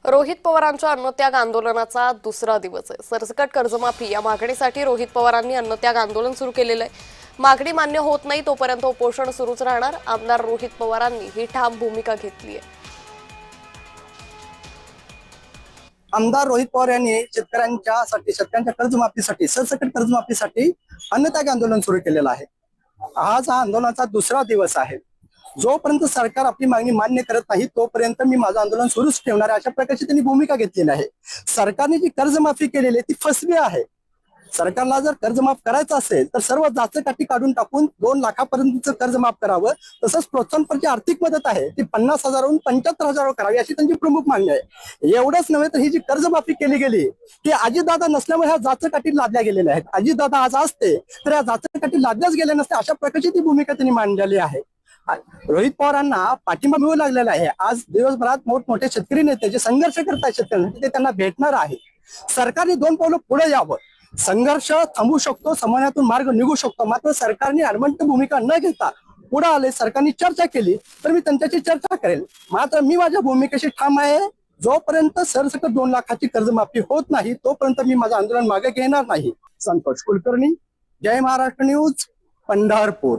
रोहित पवारांच्या अन्नत्याग आंदोलनाचा दुसरा दिवस आहे। सरसकट कर्जमाफी या मागणीसाठी रोहित पवारांनी अन्नत्याग आंदोलन सुरू केलेलं आहे। मागणी मान्य होत नाही तोपर्यंत उपोषण सुरूच राहणार। आमदार रोहित पवारांनी ही ठाम भूमिका घेतली आहे। आमदार रोहित पवार यांनी शेतकऱ्यांच्या कर्जमाफीसाठी सरसकट कर्जमाफीसाठी अन्नत्याग आंदोलन सुरू केलेलं आहे। आज हा आंदोलनाचा दुसरा दिवस आहे। जोपर्यंत सरकार आपली मागणी मान्य करत नाही तोपर्यंत मी माझं आंदोलन सुरूच ठेवणार आहे, अशा प्रकारची त्यांनी भूमिका घेतलेली आहे। सरकारने जी कर्जमाफी केलेली आहे ती फसवी आहे। सरकारला जर कर्जमाफ करायचं असेल तर सर्व जाचकाठी काढून टाकून 2 लाखापर्यंतचं कर्ज माफ करावं। तसंच प्रोत्साहनपर जी आर्थिक मदत आहे ती 50,000वरून 75,000 करावी अशी त्यांची प्रमुख मागणी आहे। एवढंच नव्हे तर ही जी कर्जमाफी केली गेली ती अजितदादा नसल्यामुळे ह्या जाचकाठी लादल्या गेलेल्या आहेत। अजितदादा आज असते तर या जाचकाठी लादल्याच गेल्या नसते, अशा प्रकारची ती भूमिका त्यांनी मांडलेली आहे। रोहित पवारांना पाठिंबा मिळू लागलेला आहे। आज दिवसभरात मोठमोठे शेतकरी नेते जे संघर्ष करतात शेतकऱ्यांसाठी ते त्यांना भेटणार आहे। सरकारने 2 पावलं पुढे यावं। संघर्ष थांबू शकतो, समन्वयातून मार्ग निघू शकतो, मात्र सरकारने आडमंत भूमिका न घेता पुढे आले, सरकारने चर्चा केली तर मी त्यांच्याशी चर्चा करेल। मात्र मी माझ्या भूमिकेशी ठाम आहे। जोपर्यंत सरसकट 2 लाखाची कर्जमाफी होत नाही तोपर्यंत मी माझं आंदोलन मागे घेणार नाही। संतोष कुलकर्णी, जय महाराष्ट्र न्यूज, पंढरपूर।